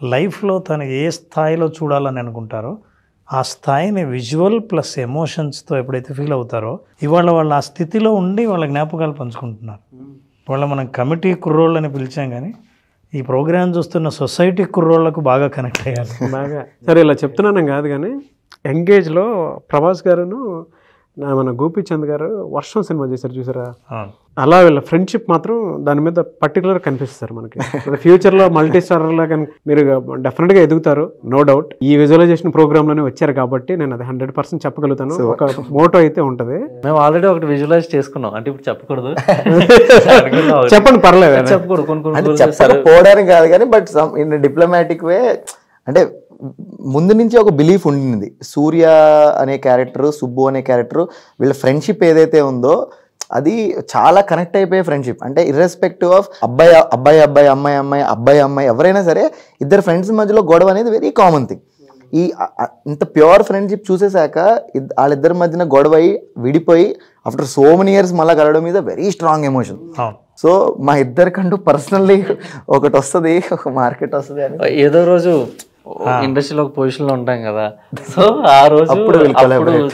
లైఫ్లో తను ఏ స్థాయిలో చూడాలని అనుకుంటారో ఆ స్థాయిని విజువల్ ప్లస్ ఎమోషన్స్తో ఎప్పుడైతే ఫీల్ అవుతారో ఇవాళ వాళ్ళు ఆ స్థితిలో ఉండి వాళ్ళ జ్ఞాపకాలు పంచుకుంటున్నారు. వాళ్ళ మనం కమిటీ కుర్రోళ్ళు అని పిలిచాం, కానీ ఈ ప్రోగ్రామ్ చూస్తున్న సొసైటీ కుర్రోళ్లకు బాగా కనెక్ట్ అయ్యాలి. బాగా సరే ఇలా చెప్తున్నాను కాదు, కానీ ఎంగేజ్లో ప్రభాస్ గారును మన గోపీచంద్ గారు వర్షం సినిమా చేశారు చూసారా, అలా వీళ్ళ ఫ్రెండ్షిప్ మాత్రం దాని మీద పర్టికులర్ కనిపిస్తారు మనకి. ఫ్యూచర్లో మల్టీ స్టారర్లా మీరు డెఫినెట్గా ఎదుగుతారు, నో డౌట్. ఈ విజువలైజేషన్ ప్రోగ్రామ్లోనే వచ్చారు కాబట్టి నేను అది 100% చెప్పగలుగుతాను. ఒక మోటో అయితే ఉంటుంది. మేము ఆల్రెడీ ఒకటి విజువలైజ్ చేసుకున్నాం, అంటే ఇప్పుడు చెప్పకూడదు. చెప్పండి, పర్లేదు. చెప్పకూడదు చెప్పకపోవడానికి కాదు కానీ, బట్ ఇన్ డిప్లొమాటిక్ వే, అంటే ముందు నుంచి ఒక బిలీఫ్ ఉండింది. సూర్య అనే క్యారెక్టర్, సుబ్బు అనే క్యారెక్టర్, వీళ్ళ ఫ్రెండ్షిప్ ఏదైతే ఉందో అది చాలా కనెక్ట్ అయిపోయే ఫ్రెండ్షిప్. అంటే ఇర్రెస్పెక్టివ్ ఆఫ్ అబ్బాయి అబ్బాయి అబ్బాయి అమ్మాయి అమ్మాయి అబ్బాయి అమ్మాయి ఎవరైనా సరే ఇద్దరు ఫ్రెండ్స్ మధ్యలో గొడవ అనేది వెరీ కామన్ థింగ్. ఈ ఇంత ప్యూర్ ఫ్రెండ్షిప్ చూసేశాక వాళ్ళిద్దరి మధ్యన గొడవ అయి విడిపోయి ఆఫ్టర్ సో మెనీ ఇయర్స్ మళ్ళీ కలవడం మీద వెరీ స్ట్రాంగ్ ఎమోషన్. సో మా ఇద్దరికంటూ పర్సనల్లీ ఒకటి వస్తుంది, ఒక మార్కెట్ వస్తుంది అని ఏదో రోజు ఇండస్ట్రీలో ఒక పొజిషన్లో ఉంటాం కదా, సో ఆ రోజు అప్పుడు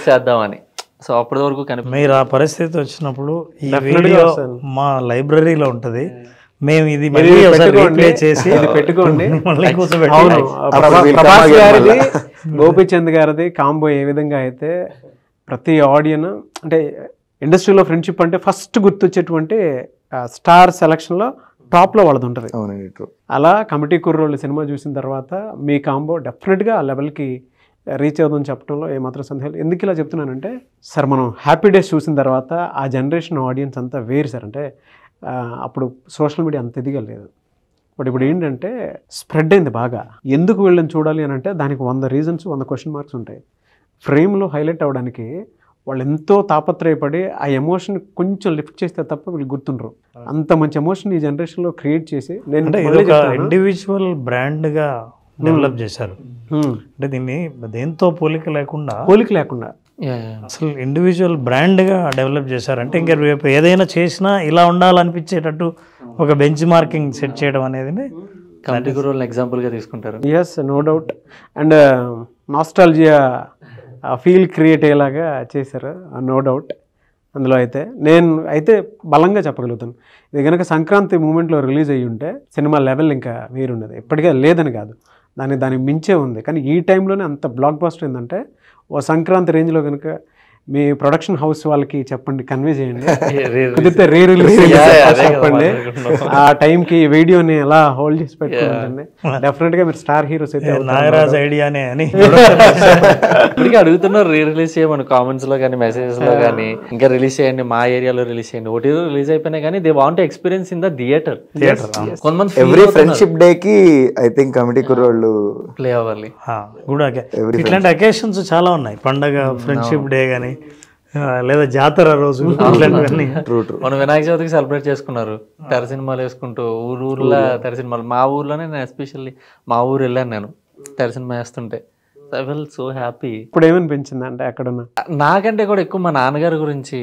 చేద్దామని. సో అప్పటి వరకు మీరు ఆ పరిస్థితి వచ్చినప్పుడు ఈ వీడియో మా లైబ్రరీలో ఉంటుంది, మేము ఇది రీప్లే చేసి పెట్టుకోండి. గోపీచంద్ గారిది కాంబో ఏ విధంగా అయితే ప్రతి ఆడియన్, అంటే ఇండస్ట్రీలో ఫ్రెండ్షిప్ అంటే ఫస్ట్ గుర్తొచ్చేటువంటి స్టార్ సెలక్షన్లో టాప్లో వాళ్ళది ఉంటుంది. అలా కమిటీ కుర్రోళ్ళు సినిమా చూసిన తర్వాత మీ కాంబో డెఫినెట్గా ఆ లెవెల్కి రీచ్ అవుతుందని చెప్పడంలో ఏమాత్రం సందేహం. ఎందుకు ఇలా చెప్తున్నానంటే సార్, మనం హ్యాపీ డేస్ చూసిన తర్వాత ఆ జనరేషన్ ఆడియన్స్ అంతా వేరు సార్. అంటే అప్పుడు సోషల్ మీడియా అంత ఎదిగా లేదు, బట్ ఇప్పుడు ఏంటంటే స్ప్రెడ్ అయింది బాగా. ఎందుకు వీళ్ళని చూడాలి అని అంటే దానికి 100 రీజన్స్, 100 క్వశ్చన్ మార్క్స్ ఉంటాయి. ఫ్రేమ్లో హైలైట్ అవ్వడానికి వాళ్ళు ఎంతో తాపత్రయపడి ఆ ఎమోషన్ కొంచెం లిఫ్ట్ చేస్తే తప్ప వీళ్ళు గుర్తుండరు. అంత మంచి ఎమోషన్ ఈ జనరేషన్లో క్రియేట్ చేసి నేను ఇండివిజువల్ బ్రాండ్గా డెవలప్ చేశారు. అంటే దీన్ని దేంతో పోలిక లేకుండా అసలు ఇండివిజువల్ బ్రాండ్గా డెవలప్ చేశారు. అంటే ఇంకా రేపు ఏదైనా చేసినా ఇలా ఉండాలనిపించేటట్టు ఒక బెంచ్ మార్కింగ్ సెట్ చేయడం అనేది కమిటీ గురువులను ఎగ్జాంపుల్గా తీసుకుంటారు. Yes, no doubt. And nostalgia feel create అయ్యేలాగా చేశారు, నో డౌట్. అందులో అయితే నేను అయితే బలంగా చెప్పగలుగుతాను, ఇది కనుక సంక్రాంతి మూమెంట్లో రిలీజ్ అయ్యి ఉంటే సినిమా లెవెల్ ఇంకా వేరున్నది. ఇప్పటికే లేదని కాదు, దానికి మించే ఉంది. కానీ ఈ టైంలోనే అంత బ్లాక్ బస్టర్ ఏంటంటే ఓ సంక్రాంతి రేంజ్లో కనుక మీ ప్రొడక్షన్ హౌస్ వాళ్ళకి చెప్పండి, కన్వే చేయండి, కుదిరితే రీ రిలీజ్ చెప్పండి. ఆ టైంకి వీడియోని ఎలా హోల్డ్ చేసి పెట్టుకోండి. డెఫినెట్ గా మీరు స్టార్ హీరోస్ అయితే నాగరాజ్ ఐడియానే అని ఇప్పటికీ అడుగుతున్నారు, రీ రిలీజ్ చేయమని కామెంట్స్ లో కానీ మెసేజెస్ లో కానీ, ఇంకా రిలీజ్ చేయండి, మా ఏరియాలో రిలీజ్ చేయండి. ఓటీలో రిలీజ్ అయిపోయినా కానీ they want experience in the theatre. కొంతమంది ఎవ్రీ ఫ్రెండ్షిప్ డే కి ఐ థింక్ కమిటీ కుర్రోళ్ళు ప్లే అవ్వాలి. ఇట్లాంటి అకేషన్స్ చాలా ఉన్నాయి, పండగ, ఫ్రెండ్షిప్ డే కానీ లేదా జాతర రోజు. మనం వినాయక చవితికి సెలబ్రేట్ చేసుకున్నారు, తెర సినిమాలు వేసుకుంటూ ఊర్లో తెర సినిమాలు. మా ఊర్లోనే నేను ఎస్పెషల్లీ మా ఊరు వెళ్ళాను నేను తెర సినిమా వేస్తుంటే. I fell so happy. ఇప్పుడు ఏమనిపించింది అంటే అక్కడ నాకంటే కూడా ఎక్కువ మా నాన్నగారి గురించి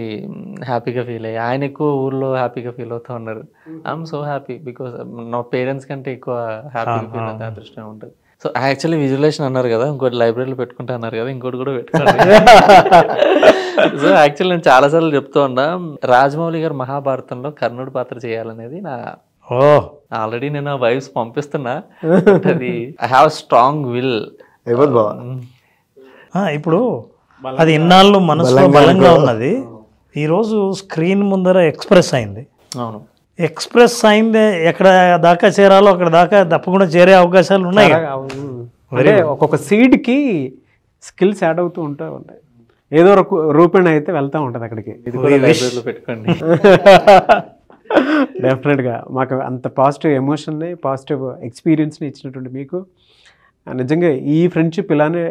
హ్యాపీగా ఫీల్ అయ్యి, ఆయన ఎక్కువ ఊర్లో హ్యాపీగా ఫీల్ అవుతూ ఉన్నారు. ఐఎమ్ సో హ్యాపీ బికాస్ నా పేరెంట్స్ కంటే ఎక్కువ హ్యాపీగా ఫీల్ అవుతుంది, అదృష్టం ఉంటుంది. సో యాక్చువల్లీ విజువలైజేషన్ అన్నారు కదా, ఇంకోటి లైబ్రరీలో పెట్టుకుంటా అన్నారు కదా, ఇంకోటి కూడా పెట్టుకోండి. సో యాక్చువల్లీ నేను చాలాసార్లు చెప్తూ ఉన్నా, రాజమౌళి గారు మహాభారతంలో కర్ణుడి పాత్ర చేయాలనేది నా ఆల్రెడీ నేను వైబ్స్ పంపిస్తున్నా. అది ఐ హ్యావ్ స్ట్రాంగ్ విల్. ఇప్పుడు అది ఇన్నాళ్ళు మనసులో బలంగా ఉన్నది, ఈరోజు స్క్రీన్ ముందర ఎక్స్ప్రెస్ అయింది. అవును, ఎక్స్ప్రెస్ అయిందే, ఎక్కడ దాకా చేరాలో అక్కడ దాకా తప్పకుండా చేరే అవకాశాలు ఉన్నాయి. అంటే ఒక్కొక్క సీడ్కి స్కిల్స్ యాడ్ అవుతూ ఉంటాయి, ఏదో రూపేణ అయితే వెళ్తూ ఉంటుంది అక్కడికి. పెట్టుకోండి. డెఫినెట్గా మాకు అంత పాజిటివ్ ఎమోషన్ని, పాజిటివ్ ఎక్స్పీరియన్స్ని ఇచ్చినటువంటి మీకు నిజంగా ఈ ఫ్రెండ్షిప్ ఇలానే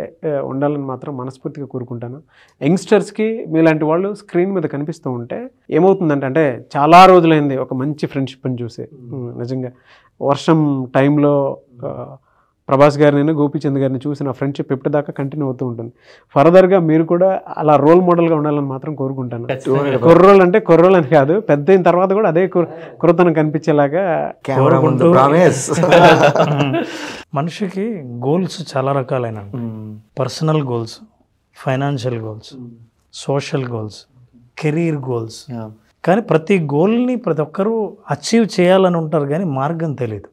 ఉండాలని మాత్రం మనస్ఫూర్తిగా కోరుకుంటాను. యంగ్స్టర్స్కి మీలాంటి వాళ్ళు స్క్రీన్ మీద కనిపిస్తూ ఉంటే ఏమవుతుందంటే, అంటే చాలా రోజులైంది ఒక మంచి ఫ్రెండ్షిప్ అని చూసి. నిజంగా వర్షం టైంలో ప్రభాస్ గారిని గోపీచంద్ గారిని చూసి నా ఫ్రెండ్షిప్ ఎప్పటిదాకా కంటిన్యూ అవుతూ ఉంటుంది. ఫర్దర్గా మీరు కూడా అలా రోల్ మోడల్గా ఉండాలని మాత్రం కోరుకుంటాను. కుర్రోళ్ళు అంటే కుర్రోళ్ళు అని కాదు, పెద్ద అయిన తర్వాత కూడా అదే కుర్రతనం కనిపించేలాగా. మనిషికి గోల్స్ చాలా రకాలైన, personal goals, financial goals, social goals, career goals. కానీ ప్రతి గోల్ని ప్రతి ఒక్కరూ అచీవ్ చేయాలని ఉంటారు, కానీ మార్గం తెలియదు.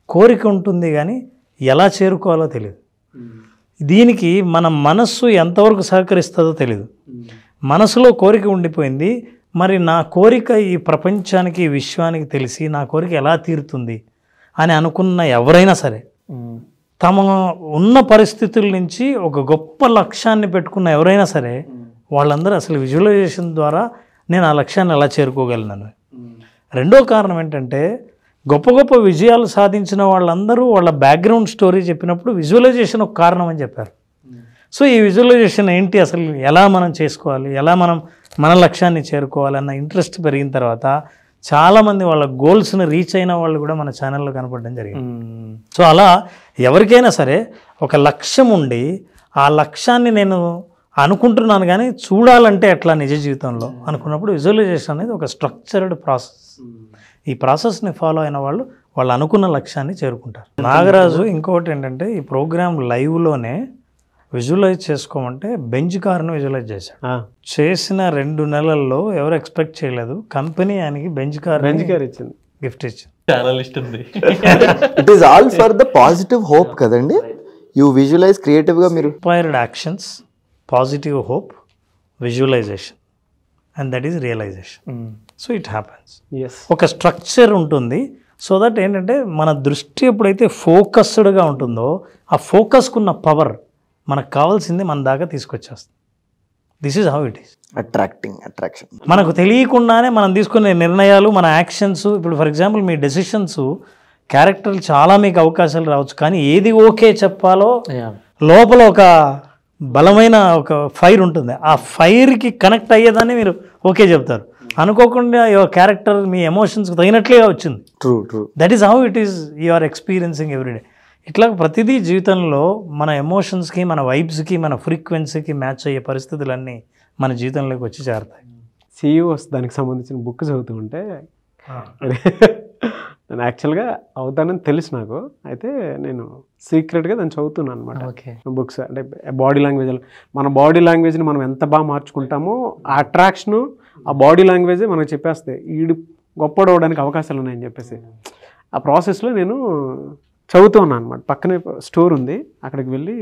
కోరిక ఉంటుంది కానీ ఎలా చేరుకోవాలో తెలియదు. దీనికి మన మనస్సు ఎంతవరకు సహకరిస్తుందో తెలియదు. మనసులో కోరిక ఉండిపోయింది, మరి నా కోరిక ఈ ప్రపంచానికి, ఈ విశ్వానికి తెలిసి నా కోరిక ఎలా తీరుతుంది అని అనుకున్న ఎవరైనా సరే, తమ ఉన్న పరిస్థితుల నుంచి ఒక గొప్ప లక్ష్యాన్ని పెట్టుకున్న ఎవరైనా సరే, వాళ్ళందరూ అసలు విజువలైజేషన్ ద్వారా నేను ఆ లక్ష్యాన్ని ఎలా చేరుకోగలను. రెండో కారణం ఏంటంటే, గొప్ప గొప్ప విజయాలు సాధించిన వాళ్ళందరూ వాళ్ళ బ్యాక్గ్రౌండ్ స్టోరీ చెప్పినప్పుడు విజువలైజేషన్ ఒక కారణం అని చెప్పారు. సో ఈ విజువలైజేషన్ ఏంటి, అసలు ఎలా మనం చేసుకోవాలి, ఎలా మనం మన లక్ష్యాన్ని చేరుకోవాలన్న ఇంట్రెస్ట్ పెరిగిన తర్వాత చాలామంది వాళ్ళ గోల్స్ని రీచ్ అయిన వాళ్ళు కూడా మన ఛానల్లో కనపడడం జరిగింది. సో అలా ఎవరికైనా సరే ఒక లక్ష్యం ఉండి, ఆ లక్ష్యాన్ని నేను అనుకుంటున్నాను కానీ చూడాలంటే ఎట్లా నిజ జీవితంలో అనుకున్నప్పుడు విజువలైజేషన్ అనేది ఒక స్ట్రక్చర్డ్ ప్రాసెస్. ఈ ప్రాసెస్ని ఫాలో అయిన వాళ్ళు అనుకున్న లక్ష్యాన్ని చేరుకుంటారు. నాగరాజు ఇంకొకటి ఏంటంటే, ఈ ప్రోగ్రామ్ లైవ్లోనే విజువలైజ్ చేసుకోమంటే బెంచ్ కార్ను విజువలైజ్ చేశాడు. చేసిన 2 నెలల్లో ఎవరు ఎక్స్పెక్ట్ చేయలేదు, కంపెనీ ఆయనకి బెంచ్ కార్ ఇచ్చింది, గిఫ్ట్ ఇచ్చింది. It is all for the positive hope కదండి. యూ విజువలైజ్ క్రియేటివ్గా మీరు inspired actions, positive hope, visualization, and that is realization. So it happens. ఒక స్ట్రక్చర్ ఉంటుంది. సో దట్ ఏంటంటే మన దృష్టి ఎప్పుడైతే ఫోకస్డ్గా ఉంటుందో, ఆ ఫోకస్కున్న పవర్ మనకు కావాల్సింది మన దాకా తీసుకొచ్చేస్తుంది. This is how it is. Attraction మనకు తెలియకుండానే మనం తీసుకునే నిర్ణయాలు, మన యాక్షన్స్. ఇప్పుడు ఫర్ ఎగ్జాంపుల్ మీ డెసిషన్స్, క్యారెక్టర్లు చాలా మీకు అవకాశాలు రావచ్చు, కానీ ఏది ఓకే చెప్పాలో లోపల ఒక బలమైన ఒక ఫైర్ ఉంటుంది. ఆ ఫైర్కి కనెక్ట్ అయ్యేదాన్ని మీరు ఓకే చెప్తారు. అనుకోకుండా యువర్ క్యారెక్టర్ మీ ఎమోషన్స్కి తగినట్లుగా వచ్చింది. True. That is how it is you are experiencing everyday. ఇట్లా ప్రతిదీ జీవితంలో మన ఎమోషన్స్కి, మన వైబ్స్కి, మన ఫ్రీక్వెన్సీకి మ్యాచ్ అయ్యే పరిస్థితులన్నీ మన జీవితంలోకి వచ్చి చేరుతాయి. సిఇఓస్ దానికి సంబంధించిన బుక్ చదువుతూ ఉంటే నేను యాక్చువల్గా అవుతానని తెలుసు నాకు. అయితే నేను సీక్రెట్గా దాన్ని చదువుతున్నాను అనమాట. బుక్స్ అంటే బాడీ లాంగ్వేజ్, మన బాడీ లాంగ్వేజ్ని మనం ఎంత బాగా మార్చుకుంటామో ఆ అట్రాక్షను, ఆ బాడీ లాంగ్వేజే మనకు చెప్పేస్తాయి ఈడు గొప్పడవడానికి అవకాశాలు ఉన్నాయని చెప్పేసి. ఆ ప్రాసెస్లో నేను చదువుతూ ఉన్నాను అనమాట. పక్కనే స్టోర్ ఉంది, అక్కడికి వెళ్ళి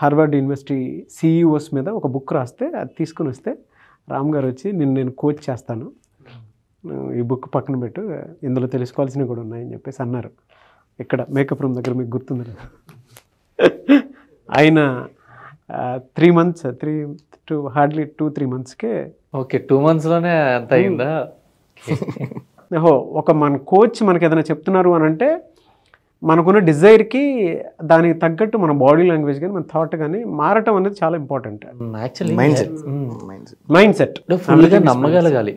హార్వర్డ్ యూనివర్సిటీ సిఇఓస్ మీద ఒక బుక్ రాస్తే అది తీసుకుని వస్తే రామ్ గారు వచ్చి నేను కోచ్ చేస్తాను, ఈ బుక్ పక్కన పెట్టు, ఇందులో తెలుసుకోవాల్సినవి కూడా ఉన్నాయని చెప్పేసి అన్నారు. ఇక్కడ మేకప్ రూమ్ దగ్గర మీకు గుర్తుంది. ఆయన 3 months హార్డ్లీ 2-3 monthsకే ఓకే 2 monthsలోనే అంత అయిందా? మన కోచ్ మనకి ఏదైనా చెప్తున్నారు అని అంటే మనకున్న డిజైర్కి దానికి తగ్గట్టు మన బాడీ లాంగ్వేజ్ కానీ మన థాట్ కానీ మారటం అనేది చాలా ఇంపార్టెంట్. యాక్చువల్లీ మైండ్ సెట్ ఫుల్గా నమ్మగలగాలి.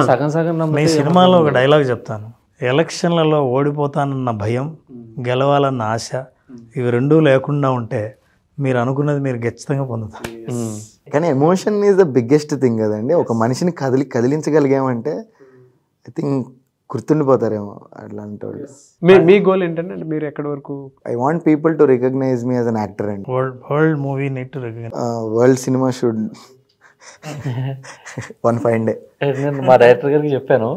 సగం మీ సినిమాలో ఒక డైలాగ్ చెప్తాను, ఎలక్షన్లలో ఓడిపోతానన్న భయం, గెలవాలన్న ఆశ, ఇవి రెండూ లేకుండా ఉంటే మీరు అనుకున్నది మీరు ఖచ్చితంగా పొందుతారు. కానీ emotion is the biggest thing కదండి. ఒక మనిషిని కదిలించగలిగామంటే ఐ థింక్ గుర్తుండిపోతారేమో అట్లాంటి వాళ్ళు. మీ గోల్ ఏంటంటే మీరు ఎక్కడి వరకు? I want people to recognise me as an actor అండి. World movie need to recognise, world cinema should one fine day. నేను మా డైరెక్టర్ గారికి చెప్పాను,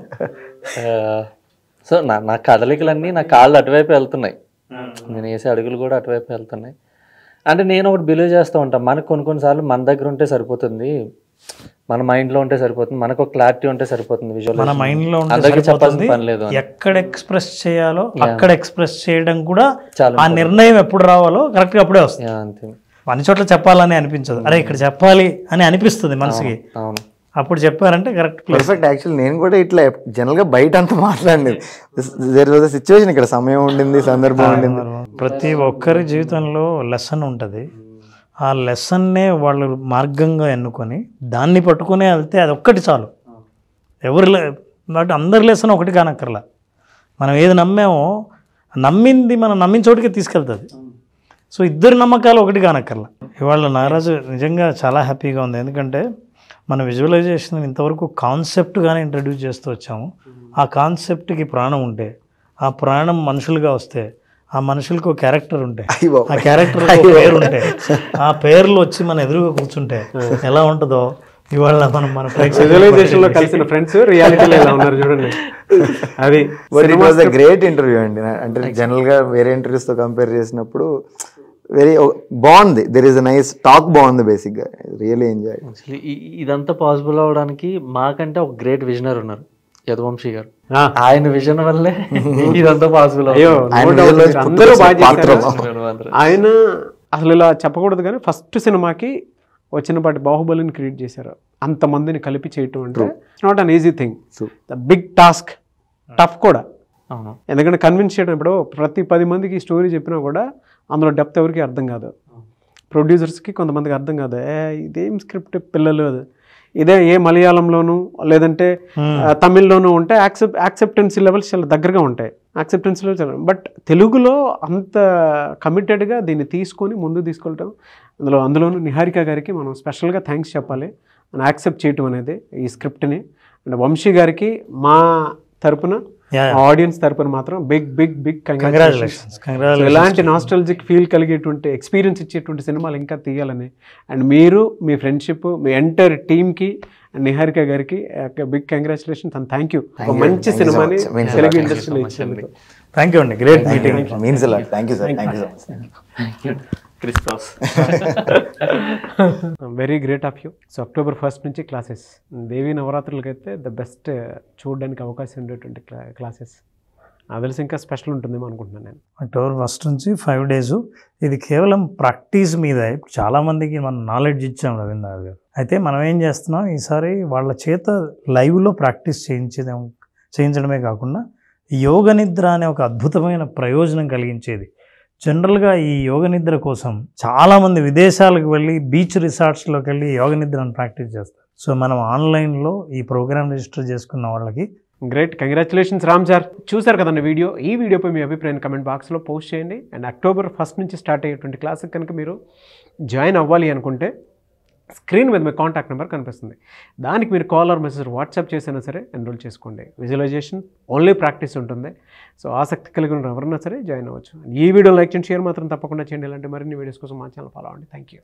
సో నా కదలికలన్నీ నా కాళ్ళు అటువైపు వెళ్తున్నాయి, నేను వేసే అడుగులు కూడా అటువైపు వెళ్తున్నాయి. అంటే నేను ఒకటి బిలీవ్ చేస్తూ ఉంటాను, మనకు కొన్నిసార్లు మన దగ్గర ఉంటే సరిపోతుంది, మన మైండ్లో ఉంటే సరిపోతుంది, మనకు ఒక క్లారిటీ ఉంటే సరిపోతుంది. విజువల్ మన మైండ్లో అందరికీ చెప్పాల్సిన పని లేదు. ఎక్కడ ఎక్స్ప్రెస్ చేయాలో అక్కడ ఎక్స్ప్రెస్ చేయడం కూడా, ఆ నిర్ణయం ఎప్పుడు రావాలో కరెక్ట్గా అప్పుడే వస్తుంది. అంతే, అన్ని చోట్ల చెప్పాలని అనిపించదు, అరే ఇక్కడ చెప్పాలి అని అనిపిస్తుంది మనసుకి. అవును, అప్పుడు చెప్పారంటే కరెక్ట్ పర్ఫెక్ట్. యాక్చువల్లీ నేను కూడా ఇట్లా జనరల్గా బయట అంతా మాట్లాడలేదు, దేర్ వాజ్ అ సిచ్యువేషన్, ఇక్కడ సమయం ఉండింది, సందర్భం ఉండింది. ప్రతి ఒక్కరి జీవితంలో లెసన్ ఉంటుంది, ఆ లెసన్నే వాళ్ళు మార్గంగా ఎన్నుకొని దాన్ని పట్టుకునే వెళ్తే అది ఒక్కటి చాలు. ఎవరి అందరి లెసన్ ఒకటి కానక్కర్లా. మనం ఏది నమ్మామో నమ్మింది మనం నమ్మిన చోటుకే తీసుకెళ్తుంది. సో ఇద్దరు నమ్మకాలు ఒకటి కానక్కర్లా. ఇవాళ నాగరాజు నిజంగా చాలా హ్యాపీగా ఉంది. ఎందుకంటే మన విజువలైజేషన్ ఇంతవరకు కాన్సెప్ట్గానే ఇంట్రడ్యూస్ చేస్తూ వచ్చాము. ఆ కాన్సెప్ట్కి ప్రాణం ఉంటే, ఆ ప్రాణం మనుషులుగా వస్తే, ఆ మనుషులకు ఒక క్యారెక్టర్ ఉంటే, ఆ క్యారెక్టర్ పేరు ఉంటే, ఆ పేర్లు వచ్చి మన ఎదురుగా కూర్చుంటే ఎలా ఉంటుందో ఇవాళ మనం మన విజువలైజేషన్ లో కలిసిన ఫ్రెండ్స్ రియాలిటీలో ఎలా ఉన్నారు చూడండి. అది గ్రేట్ ఇంటర్వ్యూ అండి. అంటే జనరల్ గా వేరే ఇంటర్వ్యూస్ తో కంపేర్ చేసినప్పుడు వెరీ బాగుంది. There is a nice talk, బాగుంది. బేసిక్ గా రియల్లీ ఎంజాయ్. యాక్చువల్లీ ఇదంతా పాసిబుల్ అవడానికి మాకంటే ఒక గ్రేట్ విజనర్ ఉన్నారు, యదువంశీ గారు. ఆయన విజన్ వల్లే ఇదంతా పాసిబుల్. ఆయన అసలు ఇలా చెప్పకూడదు కానీ ఫస్ట్ సినిమాకి వచ్చినపాటి బాహుబలిని క్రియేట్ చేశారు. అంతమందిని కలిపి చేయటం అంటే not an easy thing, the big task, tough కూడా. ఎందుకంటే కన్విన్స్ చేయడం, ఇప్పుడు ప్రతి 10 మందికి స్టోరీ చెప్పినా కూడా అందులో డెప్త్ ఎవరికి అర్థం కాదు. ప్రొడ్యూసర్స్కి కొంతమందికి అర్థం కాదు, ఇదేం స్క్రిప్ట్ పిల్లలు, ఇదే ఏ మలయాళంలోనూ లేదంటే తమిళ్లోనూ ఉంటే యాక్సెప్టెన్సీ లెవెల్స్ చాలా దగ్గరగా ఉంటాయి. యాక్సెప్టెన్సీ లెవెల్స్, బట్ తెలుగులో అంత కమిటెడ్గా దీన్ని తీసుకొని ముందు తీసుకెళ్ళటం, అందులోనూ నిహారిక గారికి మనం స్పెషల్గా థ్యాంక్స్ చెప్పాలి. మనం యాక్సెప్ట్ చేయటం అనేది ఈ స్క్రిప్ట్ని. అండ్ వంశీ గారికి మా తరపున, ఆడియన్స్ తరపున మాత్రం బిగ్ బిగ్ బిగ్ కంగ్రాచులేషన్స్. ఎలాంటి నాస్టాలజిక్ ఫీల్ కలిగేటువంటి ఎక్స్పీరియన్స్ ఇచ్చేటువంటి సినిమాలు ఇంకా తీయాలని, అండ్ మీరు మీ ఫ్రెండ్షిప్, మీ ఎంటైర్ టీమ్కి అండ్ నిహారిక గారికి big congratulations and thank you. ఒక మంచి సినిమాని తెలుగు ఇండస్ట్రీలో ఇచ్చేందుకు థ్యాంక్ యూ అండి. Great meeting. Means a lot. Thank you sir. Thank you so much. Very great of you. So October 1st నుంచి క్లాసెస్, దేవీ నవరాత్రులకైతే ద బెస్ట్ చూడడానికి అవకాశం ఉండేటువంటి క్లాసెస్. నాకు తెలిసి ఇంకా స్పెషల్ ఉంటుందేమో అనుకుంటున్నాను నేను. October 1st నుంచి 5 days. ఇది కేవలం ప్రాక్టీస్ మీద. ఇప్పుడు చాలామందికి మనం నాలెడ్జ్ ఇచ్చాం రవీంద్ర గారు. అయితే మనం ఏం చేస్తున్నాం, ఈసారి వాళ్ళ చేత లైవ్లో ప్రాక్టీస్ చేయించడమే కాకుండా యోగ నిద్ర అనే ఒక అద్భుతమైన ప్రయోజనం కలిగించేది. జనరల్గా ఈ యోగ నిద్ర కోసం చాలామంది విదేశాలకు వెళ్ళి బీచ్ రిసార్ట్స్లోకి వెళ్ళి యోగ నిద్రను ప్రాక్టీస్ చేస్తారు. సో మనం ఆన్లైన్లో ఈ ప్రోగ్రామ్ రిజిస్టర్ చేసుకున్న వాళ్ళకి గ్రేట్ కంగ్రాచులేషన్స్ రామ్ సార్. చూసారు కదండి వీడియో. ఈ వీడియోపై మీ అభిప్రాయాన్ని కమెంట్ బాక్స్లో పోస్ట్ చేయండి. అండ్ October 1st నుంచి స్టార్ట్ అయ్యేటువంటి క్లాస్కి కనుక మీరు జాయిన్ అవ్వాలి అనుకుంటే స్క్రీన్ మీద మీ కాంటాక్ట్ నెంబర్ కనిపిస్తుంది. దానికి మీరు కాల్ ఆర్ మెసేజ్ వాట్సాప్ చేసినా సరే ఎన్రోల్ చేసుకోండి. విజువలైజేషన్ ఓన్లీ ప్రాక్టీస్ ఉంటుంది. సో ఆసక్తి కలిగిన ఎవరన్నా సరే జాయిన్ అవ్వచ్చు. ఈ వీడియో లైక్ చేయండి, షేర్ మాత్రం తప్పకుండా చేయండి. ఇలాంటి మరిన్ని వీడియోస్ కోసం మా ఛానల్ ఫాలో అవ్వండి. Thank you.